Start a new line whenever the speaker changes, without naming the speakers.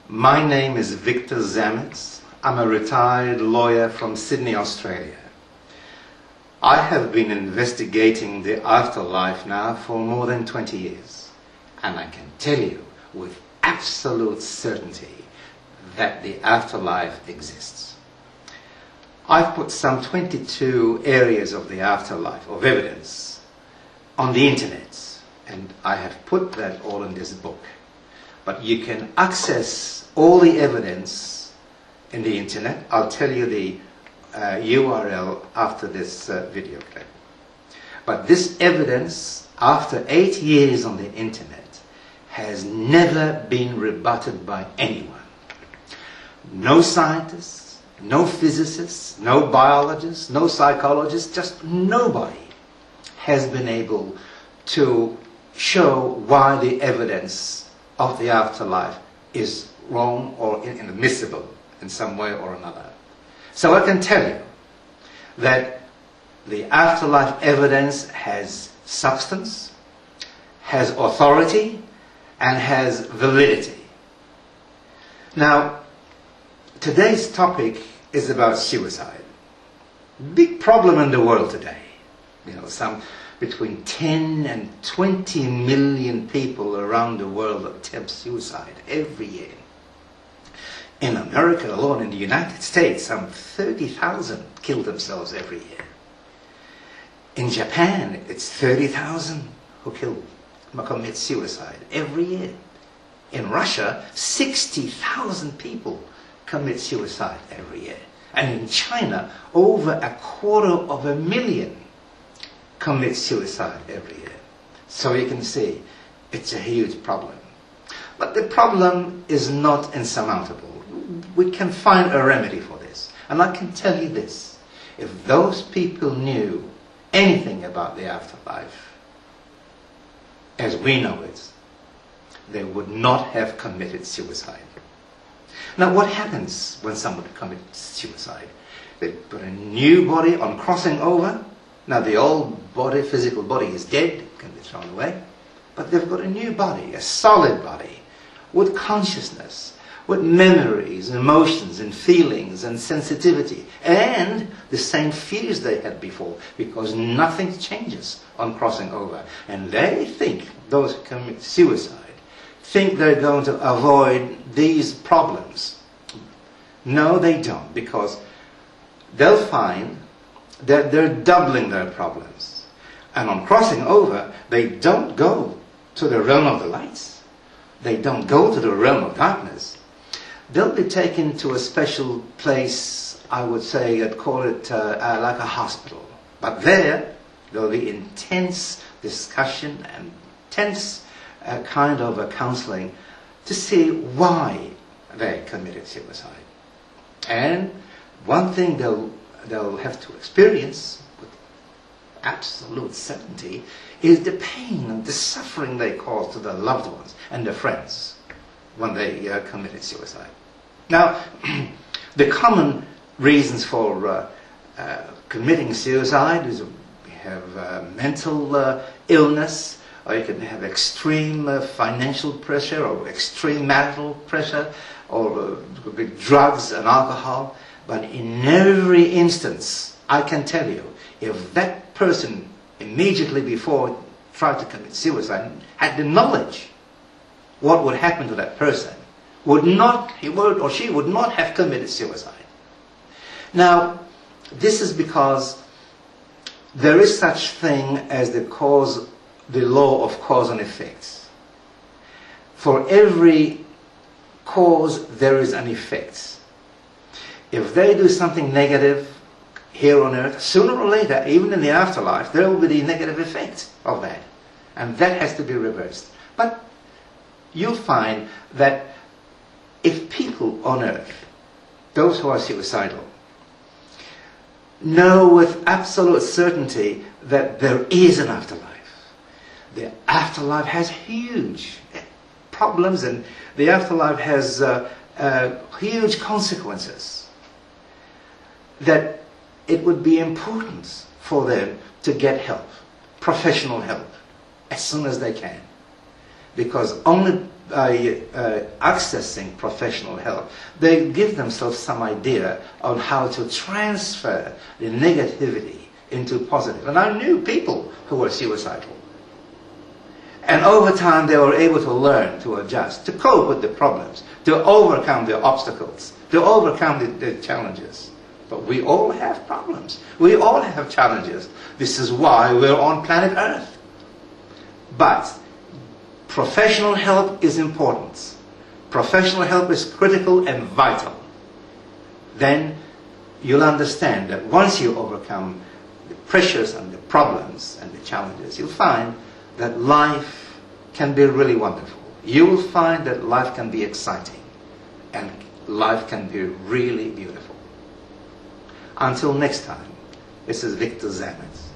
My name is Victor Zametz. I'm a retired lawyer from Sydney, Australia. I have been investigating the afterlife now for more than 20 years. And I can tell you with absolute certainty that the afterlife exists. I've put some 22 areas of the afterlife, of evidence, on the internet. And I have put that all in this book. But you can access all the evidence in the internet. I'll tell you the URL after this video clip. But this evidence, after 8 years on the internet, has never been rebutted by anyone. No scientists, no physicists, no biologists, no psychologists, just nobody has been able to show why the evidence of the afterlife is wrong or inadmissible in some way or another. So I can tell you that the afterlife evidence has substance, has authority, and has validity. Now, today's topic is about suicide. Big problem in the world today. Some between 10 and 20 million people around the world attempt suicide every year. In America alone, in the United States, some 30,000 kill themselves every year. In Japan, it's 30,000 who commit suicide every year. In Russia, 60,000 people commit suicide every year. And in China, over 250,000 commit suicide every year. So you can see, it's a huge problem. But the problem is not insurmountable. We can find a remedy for this. And I can tell you this, if those people knew anything about the afterlife, as we know it, they would not have committed suicide. Now, what happens when somebody commits suicide? They put a new body on crossing over. Now, the old body, physical body, is dead, can be thrown away. But they've got a new body, a solid body, with consciousness, with memories, emotions, and feelings, and sensitivity, and the same fears they had before, because nothing changes on crossing over. And they think, those who commit suicide, think they're going to avoid these problems. No, they don't, because they'll find that they're doubling their problems. And on crossing over, they don't go to the realm of the lights. They don't go to the realm of darkness. They'll be taken to a special place, I would say, I'd call it like a hospital. But there, there'll be intense discussion and intense kind of a counseling to see why they committed suicide. And one thing they'll have to experience with absolute certainty is the pain and the suffering they cause to their loved ones and their friends when they committed suicide. Now, the common reasons for committing suicide is we have mental illness, or you can have extreme financial pressure, or extreme marital pressure, or drugs and alcohol. But in every instance, I can tell you, if that person immediately before tried to commit suicide had the knowledge what would happen to that person, he would or she would not have committed suicide. Now, this is because there is such thing as the law of cause and effect. For every cause, there is an effect. If they do something negative here on earth, sooner or later, even in the afterlife, there will be the negative effect of that. And that has to be reversed. But you'll find that if people on earth, those who are suicidal, know with absolute certainty that there is an afterlife, the afterlife has huge problems, and the afterlife has huge consequences, that it would be important for them to get help, professional help, as soon as they can. because only by accessing professional help, they give themselves some idea on how to transfer the negativity into positive. And I knew people who were suicidal. And over time, they were able to learn to adjust, to cope with the problems, to overcome the obstacles, to overcome the challenges. But we all have problems. We all have challenges. This is why we're on planet Earth. But professional help is important. Professional help is critical and vital. Then you'll understand that once you overcome the pressures and the problems and the challenges, you'll find that life can be really wonderful. You will find that life can be exciting and life can be really beautiful. Until next time, this is Victor Zamet.